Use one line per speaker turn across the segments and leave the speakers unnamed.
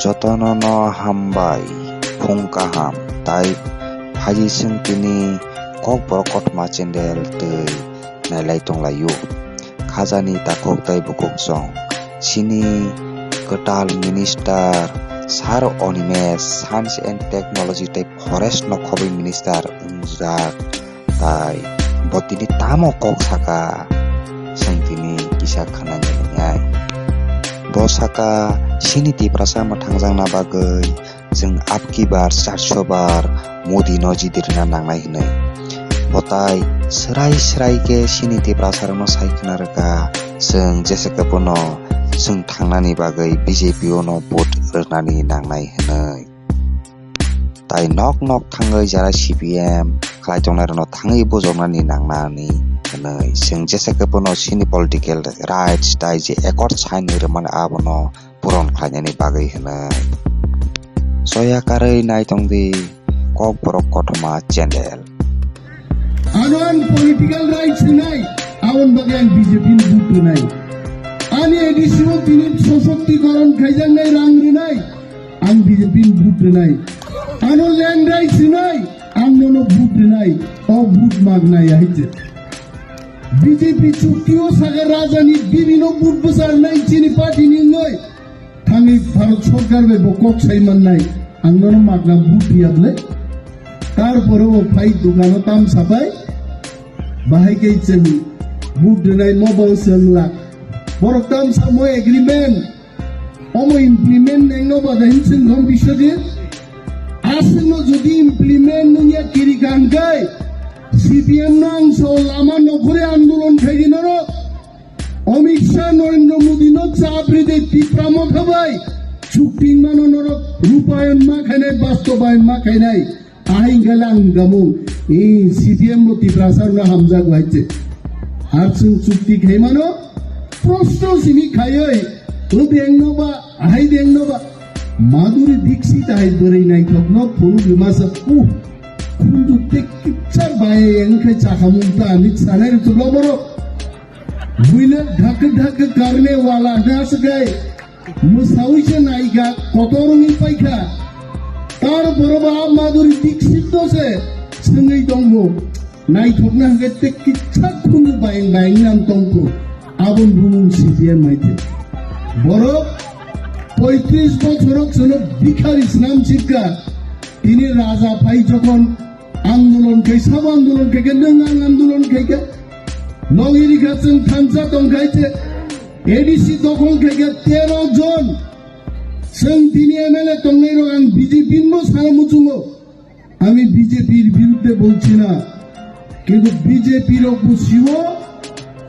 যতনন হামবাই ফুংকাহাম তাই ফাইজিসং তিনি kokborok kothoma channel tei nailai tonglaio khajani takok tai bukuk chong sini kotal minister sar Animesh science and technology tei forest no khobai minister ungjak tai botini tamo kok saka sing tini kisa khanani ngai bo saka sini Tiprasa ma thangjang na bagoi जों आपकी बार 400 बार Modi no jidirna nangnai hinai botai serai ke sini Tiprasa no saikna rega जों jesekapno जों thangnani bagai BJP no vote rnani nangnai hinai tai nok thangai jara CPM khlai tongnai no thangai bojornani nangnani hinai जों jesekapno sini political rights tai je accord sign rman abono puron khlainani bagai hinai soya karai nai tongdi kokborok kothoma channel
anon political rights nai awon bagian BJP butu nai ani edisio tini sosoktikoron khaijang nai rang nai ang BJP butu nai anon land rights nai ang nono butu nai o but mag nai aite BJP chuktiyo sagar rajani bibino but besar nai chini party ni noi thangi bharat sarkar be bokok saiman nai angnono magna but diable তারপরে ও phi দোকানো তাম সাবাই বাহাইকেই চেনি বুট নাই mobile সেললা বড় তাম সামো agreement অমো implement নেংনো বাদাইন Singham বিশ্বজে আসনো যদি implement নুয়া কিরি গাঙ্গাই CPM নাংস Lama নগরে আন্দোলন খাইদিন অমিত শাহ নরেন্দ্র মোদী নো চাপরিদে টিপ্রাম খাবাই চুক্তি মাননর রূপায়ণ মা খাইনাই বাস্তবায়ন মা খাইনাই aing galang gamu CPM mo Tiprasa na hamza gwaite har sung chukti khaimano prosto sini khayoi to dengno ba ahai dengno ba maduri dikshit ahai borai nai thokno puru bimasa kundu tek kichar bae engkai chakhamun ta ani sanai to loboro buile ढक करने वाला nas gai musawi se naiga kotorungi paikha তার বড়বা মাধুরী দীক্ষিত সে সঙ্গেই দঙ্গ নাই থকনা হাগেতে কিচ্ছা খুঁজে buying নাম তঙ্ক আবন ভ্রমণ CPM মাইতে বড় 35 বছরক সনক ভিখারিস নাম চিপকা তিনি রাজা পাই যখন আন্দোলন খাই সব আন্দোলন খাইকে নঙ্গাং আন্দোলন খাইকে নগিরি খাচ্ছেন থানসা দং খাইছে এডিসি দখল খাইকে 13 জন जों दिनै एमएलए तंगैरो आं बीजेपी नो सारामुचुङो আমি বিজেপির বিরুদ্ধে বলছি না কিন্তু বিজেপির বুঝিও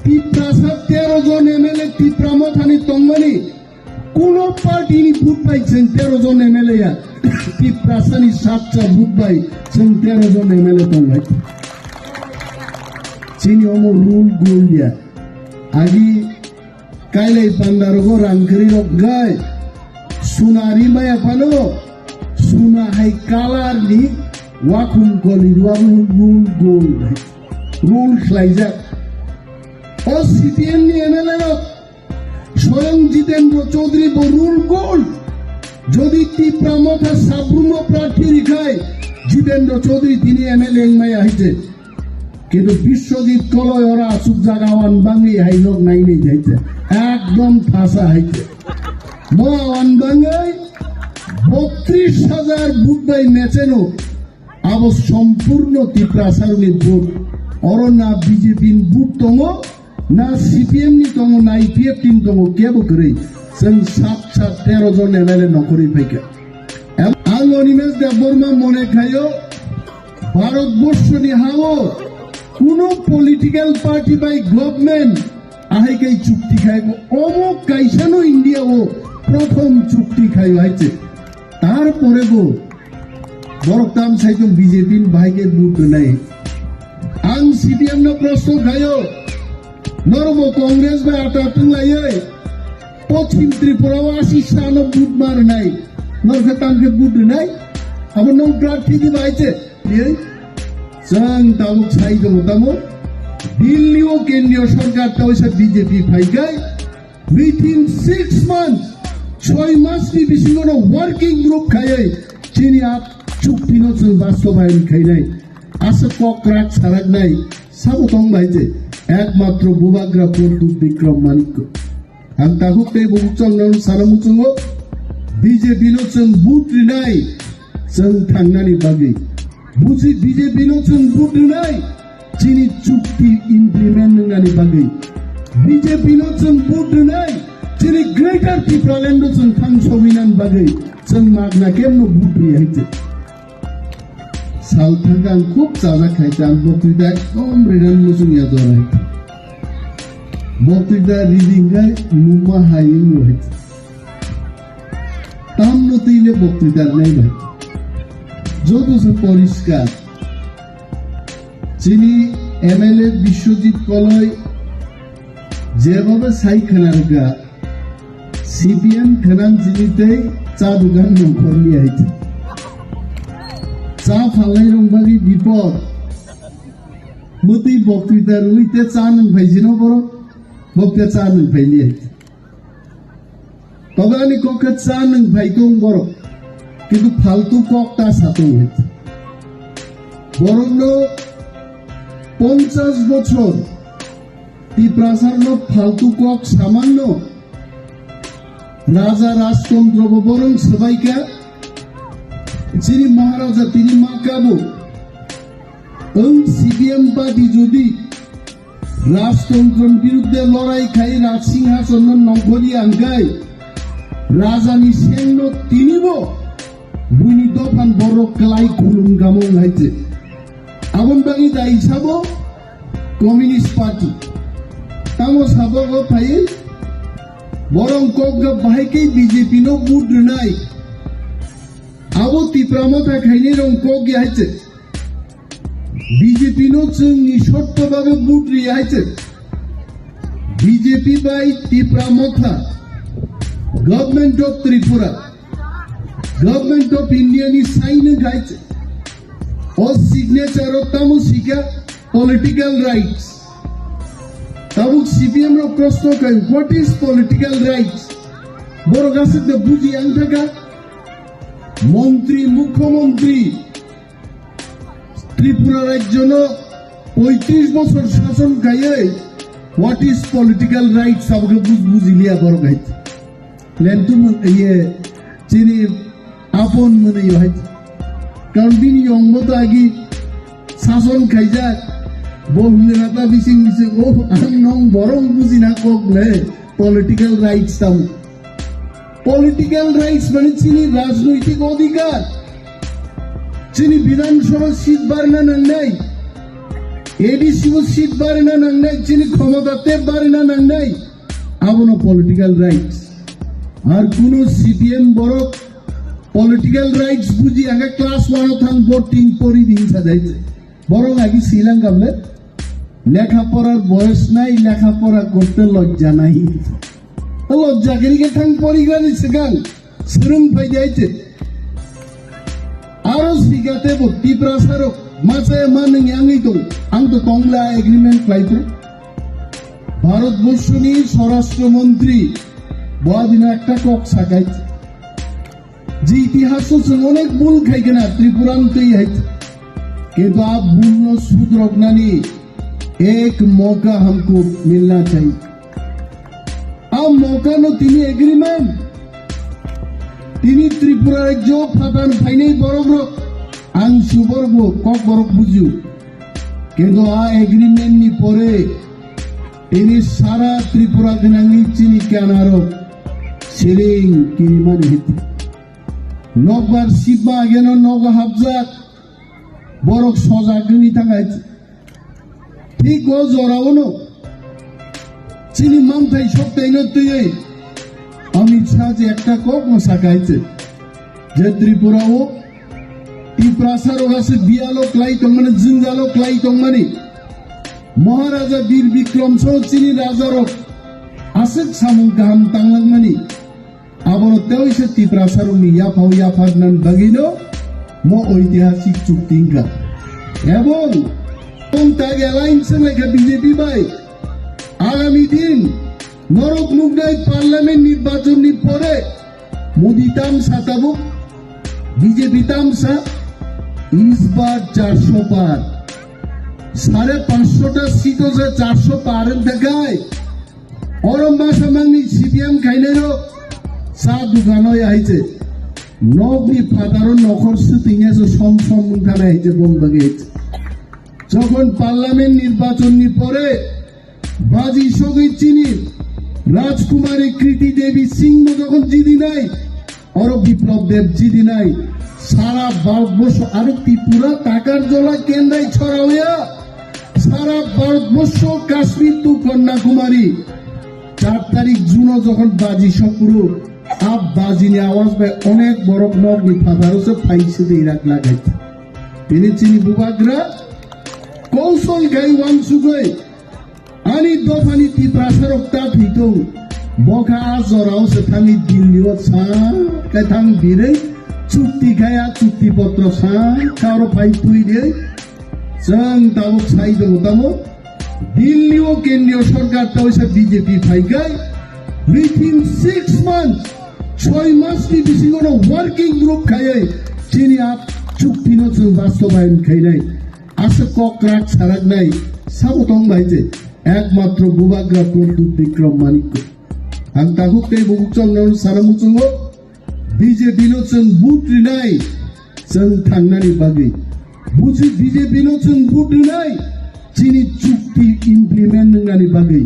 তিপ্রাসা 13 জন এমএলএ তিপ্রামো থানি তঙ্গনি কোন পার্টি নি ভোট পাইছেন 13 জন এমএলএ তিপ্রাসানি 7টা ভোট পাই जों 13 জন এমএলএ তঙ্গাই চিনি অমো রুল গোলিয়া আগি কাইলাই পান্ডারগো রাংকরি রক গায় sunari maya pano suna hai kalar ni wakum goli rule goal rule khlaija o CPM ni MLA no স্বয়ং জিতেন্দ্র চৌধুরী রুল গোল যদি টিপ্রামথা সাবরুম প্রার্থী রিখায় জিতেন্দ্র চৌধুরী তিনি MLA মায়া হইছে কিন্তু বিশ্বজিৎ কলয় ওরা আসুক জাগাওয়ান বাঙ্গি হাইলক নাই নেই যাইছে একদম ফাঁসা হইছে মোয়ান বাঙ্গাই 32,000 বুট বাই নেচেনো আব সম্পূর্ণ তিপ্রাসারনি বুট অর না বিজেপি বুট দङ না সিপিএম নি দङ না ইপিএফ টিম দङ কেবো করে जों 13 জন এমএলএ নকরি ফাইকে আং অনিমেষ দেববর্মা মনে খাইও ভারতবর্ষ নি হাও কোন পলিটিক্যাল পার্টি বাই গভর্নমেন্ট আহাইকাই চুক্তি খাইব অমুক কাইসানো ইন্ডিয়া ও প্রথম চুক্তি খাই হয়েছে তারপরে গো বরকতাম সাইতো বিজেপি ভাইকে বুট নাই আং সিপিএম না প্রশ্ন খাইও নরম কংগ্রেস বা আটাটুং লাইয়ে পশ্চিম ত্রিপুরা 80 স্থান বুট মার নাই নরখাতামকে বুট নাই আবার নং প্রার্থী দি বাইছে जों तामुक साई दङ तामुक दिल्ली ও কেন্দ্রীয় সরকার তো বিজেপি ফাইগাই উইথিন 6 months 6 মাসनि বেশি কোনো ওয়ার্কিং গ্রুপ খাইয়ে চিনি আপ চুক্তি নতুন বাস্তবায়ন খাই নাই আসে ককরাক সারাক নাই সাবতং ভাইছে একমাত্র বুবাগ্রা প্রদ্যুৎ বিক্রম মানিক্য आं ताखौ बे बुकचंनाव सारामुचंगो बीजेपी नो जों बुट रिनाय जों थांनानै बागै बुजि बीजेपी नो जों बुट रिनाय चिनि चुक्ति इमप्लिमेन्ट होननानै बागै बीजेपी नो जों बुट रिनाय चिनि ग्रेटर टिप्रालेन्ड जों थांसबिनान बागै जों मागना केमनो बुट रिहायते साउथांगा खूब जाजा खायता बक्तृता एकदम रेडान मुसुमिया दराय বক্তৃতা রিডিং গায় নুমা হাইং হয়েছে তাম নতিলে বক্তৃতার নাই ভাই যত পরিষ্কার যিনি এমএলএ বিশ্বজিৎ কলয় যেভাবে সাই খানার গা সিপিএম খানান জিনিতেই চা দোকান নখর নিয়ে আইছে চা ফালাই রংবাগি বিপদ মতি বক্তৃতার উইতে চা নং ভাইছিল বড় বক্তা চা নং ভাইলি তবে আমি ককে চা নং ভাইতো বড় কিন্তু ফালতু ককটা সাথে হয়েছে বরং 50 বছর তিপ্রাসার ফালতু কক সামান্য রাজা রাজতন্ত্র বরং সবাইকে যিনি মহারাজা তিনি মাকাবো সিপিএম পার্টি যদি রাজতন্ত্রের বিরুদ্ধে লড়াই খাই রাজ সিংহাসন নঙ্গলি আঙ্গাই রাজানি সেন্য তিনিব বুনি দফান বড় ক্লাই খুলুম গামং হাইছে আমন বাগি দাই সাব কমিউনিস্ট পার্টি তামো সাবগো ফাই বরং কক বাহাইকে বিজেপি নো বুট নাই আবো তিপ্রামতা খাইনি রং কক গিয়াইছে বিজেপি নো जोंनि সত্যভাবে বুট রিয়াইছে বিজেপি বাই Tipramotha government of Tripura government of India নি সাইন গাইছে ও সিগনেচার তামু সিকা পলিটিক্যাল রাইটস তামু সিপিএম র প্রশ্ন কাই হোয়াট ইজ পলিটিক্যাল রাইটস বড় গাছে বুঝি আনটাকা মন্ত্রী মুখ্যমন্ত্রী ত্রিপুরা রাজ্য 35 বছর শাসন খাইয়ে হোয়াট ইজ পলিটিক্যাল রাইটস সবকে বুঝিলিয়া বড় গাইছে লেন্টু ইয়ে চিনি আপন মনে হয়েছে কারণ বিনি অঙ্গত আগি শাসন খাইজা বহুলে রাতা বিসিং বিসিং ও আং নং বরং বুঝি না ককলে পলিটিক্যাল রাইটস তাম পলিটিক্যাল রাইটস মানে চিনি রাজনৈতিক অধিকার চিনি বিধানসভা সিট বাড়না নাই এডিসি সিট বাড়না নাই চিনি ক্ষমতাতে বাড়না নাই আবনো পলিটিক্যাল রাইটস আর কোন সিপিএম বড় পলিটিক্যাল রাইটস বুঝি আগে ক্লাস 1 থান 14 পড়ি দিন সাজাইছে বরং আগে শ্রীলঙ্কালে লেখাপড়ার বয়স নাই লেখাপড়া করতে লজ্জা নাই লজ্জা গেলিকে থাং পরিগানি সেগান শ্রম পাই যাইছে আরো শিখাতে তিপ্রাসার মাসে মান ইয়াঙ্গি তো আং তো তংলা এগ্রিমেন্ট পাইতো ভারতবর্ষ নিয়ে স্বরাষ্ট্রমন্ত্রী বদিন একটা কক সাকাইছে যে ইতিহাস অনেক ভুল খাইকে না ত্রিপুরান্তই হয়েছে কিন্তু आप भूल सूद रोकनानी एक मौका हमको मिलना चाहिए अब मौका नो তিনি एग्रीमेंट তিনি ত্রিপুরা রাজ্য ফাটান ফাইনে বড় আং সুবর্গ kokborok বুঝু কিন্তু এগ্রিমেন্ট নি পরে তিনি সারা ত্রিপুরা দিনাঙ্গি চিনি কেনারো সিরিং কিমানি হিতে নগবার শিববা গেন নগ হাবজাত বরক সজাগনি থাকাইছে ঠিক ও জরাওনো চিনি মানতাই সপ্তাহ নতুই অমিত শাহ যে একটা কক সাকাইছে যে ত্রিপুরা ও তিপ্রাসার কাছে বিয়ালো ক্লাই মানে জিঙ্গালো ক্লাই মানে মহারাজা বীর বিক্রম সহ চিনি রাজার আসে সামুং গাহাম তাংলাং মানে আবার তেইশে তিপ্রাসার ইয়া ফাগনান বাগিনো ঐতিহাসিক চুক্তিঙ্কা এবং তার অ্যালায়েন্স লেখা বিজেপি বাই আগামী দিন নরক মুগনাই পার্লামেন্ট নির্বাচন পরে मोदी तामसा tabuk, BJP तामसा, इस बार 400 पार 550টা सीटों से 400 पार देखाय और भाषा मांगनी CPM खाइनेरो सात दुकानों आइছে नगनी फादारो नखर सुतिङेसो सम मुंखाना आइছে बंबगे যখন পার্লামেন্ট নির্বাচনী পরে বাজি সগৈ চিনি রাজকুমারী কৃতি দেবী সিংহ যখন জিদি নাই और বিপ্লব দেব জিদি নাই সারা ভারতবর্ষ আর ত্রিপুরা টাকার জলা কেন্দ্রায় ছড়াওয়া সারা ভারতবর্ষ কাশ্মীর টু কন্যাকুমারী 4 তারিখ জুন যখন বাজি শুরু আব বাজি নিয়ে আওয়াজ পায় অনেক বড় নগনি ফাদারও সে ফাইছে দিয়ে রাখ লাগাইছে তিনি চিনি বুবাগ্রা কৌশল গাই ওয়াংসুগৈ আনি দফানি তিপ্রাসার তা থিতো বখা জরাও সে থামি দিল্লিও সা কাই থাম বিরে চুক্তি গায়া চুক্তি পত্র সা কারো ফাই তুই দে जों दाबो साइ दङ दाबो दिल्लीও কেন্দ্রীয় সরকার তাও সে বিজেপি ফাইগাই উইথিন 6 মান্থ 6 মাসনি বেশি কোনো ওয়ার্কিং গ্রুপ খায় চিনি আপ চুক্তি নো जों বাস্তবায়ন খাইনাই আসে ককরাক সারাক নাই সাবতং ভাইছে একমাত্র বুবাগ্রা প্রদ্যুৎ বিক্রম মানিক্য আং তাহুকতে বুকচং নন সারামুচুং বিজেপি নো जों বুট নাই जों थांनानै बागै बुझि बीजेपी नो जों बुट নাই চিনি চুক্তি ইমপ্লিমেন্ট नंगानि बागै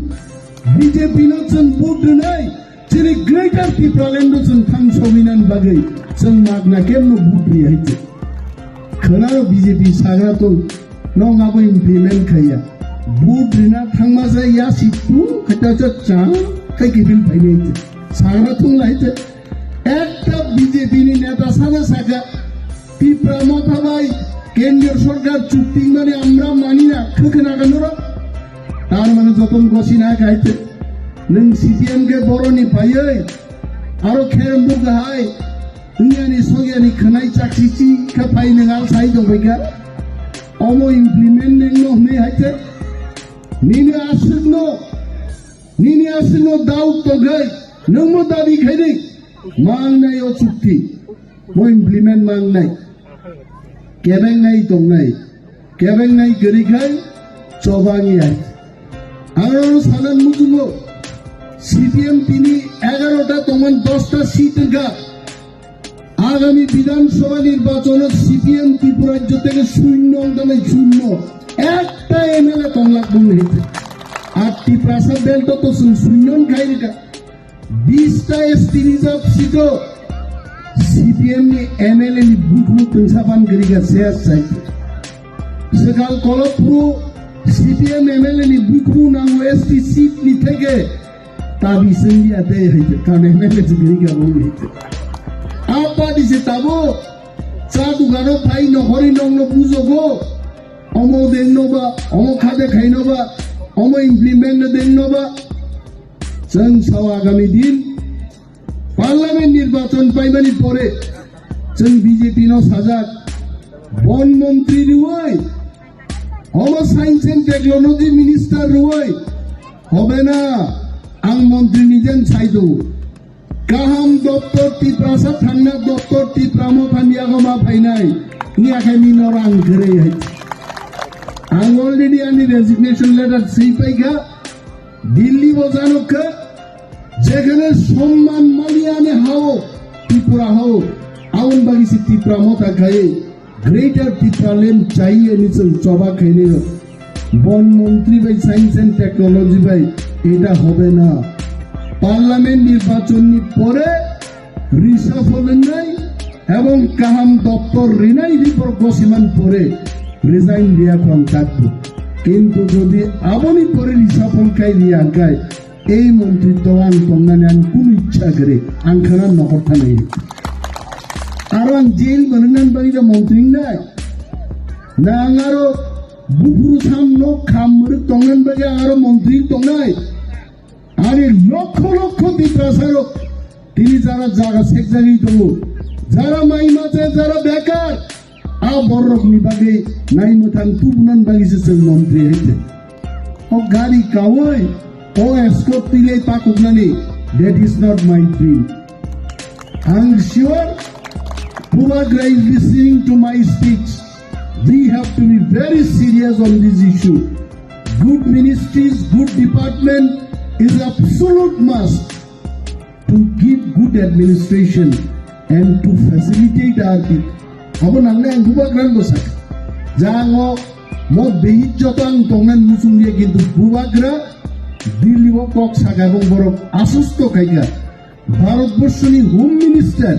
बीजेपी नो जों बुट নাই চিনি ग्रेटर टिप्रालेन्ड जों थांसमिनान बागै जों मागना केमनो बुट रिहाइছে खोनारो बीजेपी साग्रा तो नङाबो इमप्लिमेंट खाया बुट रिना थांमा जाया सिटु खटाचा चा खाइकिबिल फाइनाइছে साग्रा तो लाइছে একটা बीजेपी नि नेता साजा सागा ত্রিপুরা মথাবাই কেন্দ্রীয় সরকার চুক্তি মানে আমরা মানি না খেখনা গানোরা তার মানে যতন গসি না গাইতে নং সিপিএম কে বড়নি পাইয়ে আরো খেরমবু গাহাই দুনিয়ানি সগিয়ানি খনাই চাকরিচি কা পাই নঙাল সাই দবাইকা অমো ইমপ্লিমেন্ট নেনো হনে হাইতে নিনি আসনো দাও তো গাই নমো দাবি খাইনি মান নাই ও চুক্তি মো ইমপ্লিমেন্ট মান নাই কেবেং নাই দং নাই কেবেং নাই গরিখাই চবাঙি আই আর সানান মুজুলো সিপিএম তিনি 11টা তমন 10টা সিট গা আগামী বিধানসভা নির্বাচনে সিপিএম ত্রিপুরা রাজ্য থেকে শূন্য অংশে শূন্য একটা এমএলএ তংলাক বন্ধ হয়েছে আর ত্রিপ্রাসা বেল্ট তো শূন্য খাই রেখা 20টা এসটি রিজার্ভ সিটও सीपीएम ने एमएलए ने बुकु तुंसापान करेगा सेस साइट सकाल कोलपुरु सीपीएम एमएलए ने बुकु नांगो एसटी सीट नि थेगे ताबी संगिया दे है कान एमएलए से करेगा वो है आपा दिसे ताबो सादु गानो फाइ न हरि नंगलो बुझोगो अमो देनोबा अमो खादे खाइनोबा अमो इमप्लिमेंट देनोबा जों साव आगामी दिन पार्लामेंट निर्वाचन पाइबानि परे जों बीजेपी नो साजाक वन मंत्री रुवाय हम साइंस एंड टेक्नोलॉजी मिनिस्टर रुवाय হবে না आं मंत्री निजेन साइदो गाहाम दप्तर टिप्रासा थांना दप्तर टिप्रामो फानियागो मा फाइनाय नि आखाय मिनर आं गरे है आं अलरेडी आनि रेजिगनेशन लेटार सेई पाइगा दिल्ली बजानोका যেখানে সম্মান মালিয়ানে হাও ত্রিপুরা হাও আউন বাগিসি ত্রিপুরা মতা খাই গ্রেটার ত্রিপুরাল্যান্ড চাইয়ে নিচল চবা খাইলে বন মন্ত্রী ভাই সায়েন্স এন্ড টেকনোলজি ভাই এটা হবে না পার্লামেন্ট নির্বাচনী পরে রিসাফল নাই এবং কাহাম দপ্তর রিনাই রিপোর্ট গসিমান পরে রিজাইন দিয়া কোন থাকবো কিন্তু যদি আপনি পরে রিসাফল খাই দিয়া গায় এই মন্ত্রিত্ব আং তংনানি আং কোন ইচ্ছা করে আং খানা নহরথা নাই আর আং জেল বানান বাড়িটা মন্ত্রী নাই না আরো বুকুরু সামনো খামরে তংনান বাগে আরো মন্ত্রী তংনাই আরে লক্ষ লক্ষ ত্রিপ্রাসার তিনি যারা জায়গা সেক জায়গায় দেবো যারা মাই মাঝে যারা বেকার আ বড় রকমি বাগে নাই মতান তুবনান বাগিছে মন্ত্রী হইতে ও গাড়ি কাওই Oh, escort tilay pakog na ni. That is not my dream. I'm sure Pubagra is listening to my speech. We have to be very serious on this issue. Good ministries, good department is absolute must to give good administration and to facilitate our people. Abo nangle ang Pubagra bosak. Jango mo behit jotang tongan musungye kintu Pubagra Dilli wo kok sagabong borok asusto kaiga. ভারতবর্ষের home minister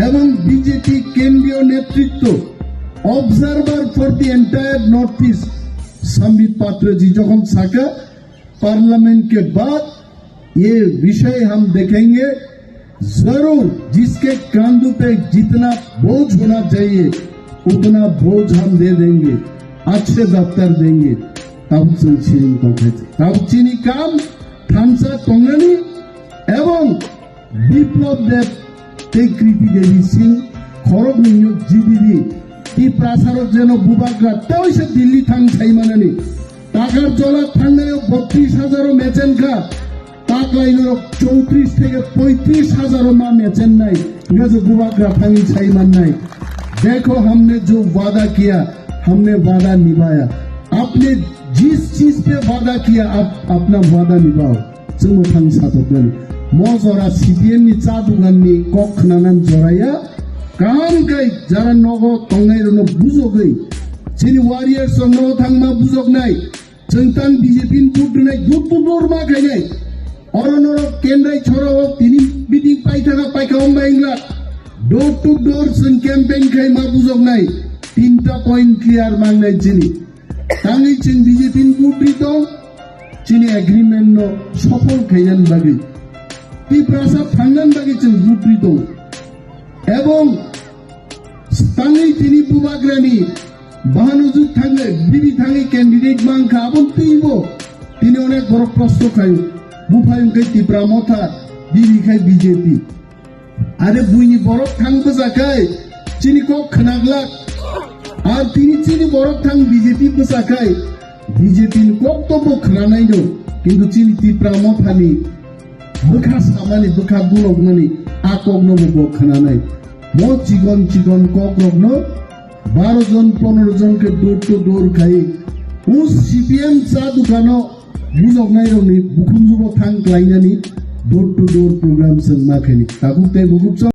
এবং BJP কেন্দ্রীয় নেতৃত্ব observer for the entire north east Sambit पात्र जी जब साका parliament के बाद ये विषय हम देखेंगे जरूर जिसके कांधों पे जितना बोझ होना चाहिए उतना बोझ हम दे देंगे अच्छे दफ्तर देंगे तब चीनी काम थामसा टंगानी एवं বিপ্লব দেব টেকৃতি দেবী সিং খরগ নিয়োগ জিডিডি টিপ্রাসারক যেন বুবাগ্রা তাও সে দিল্লি থাং ছাইমানানি টাকার জলা ঠান্ডায় 32,000 মেচেন খা টাক লাইনের 34 থেকে 35,000 মা মেচেন নাই গেছে बुबाग्रा थांगी ছাইমান নাই देखो हमने जो वादा किया हमने वादा निभाया आपने जिस चीज पे वादा किया आप अपना वादा निभाओ जों थां साथोगोन मजरा सीपीएम नि चा दुगाननि कक खनानान जराया काम गई जरा नगो तंगाय रनो बुजोगै चिनि वारियर्स नो थांमा बुजोगनाय जोंतां बीजेपी बुद्रनाय दुबुर मा गायनाय अरनर केन्द्राय छरो तिनि बिदिं पाइथागा पाइखाम बायंला डोर टू डोर जों कैंपेन खाय मा बुजोगनाय तीनटा पॉइंट क्लियर मांगनाय चिनि तांगै जों बीजेपी बुद्रि दं चिनि एग्रीमेंट नो सफल खायनान बागै Tiprasa tangan bagi cengguti itu, ebong tangi tini Pubagra ni bahan ujuk tangi bibi tangi candidate mangka abon tibo tini onek borok prosto kayu bupayung kai Tipramotha bibi kai BJP are bunyi borok tang besakai cini kok khenaglak ar tini cini borok tang BJP besakai BJP kok tobo khenanai do kintu cini Tipramotha ni बुखा सामानि बुखा बुलगनानि आकगनो बो खनानाय मो चिगन चिगन ककरगनो 12 जन 15 जन के door to door खाई उस CPM चा दुकानो बुजगनाय रनि बुखुमजुबो थां क्लाइनानि डोर टू डोर प्रोग्राम जों माखैनि ताबुते बुगुब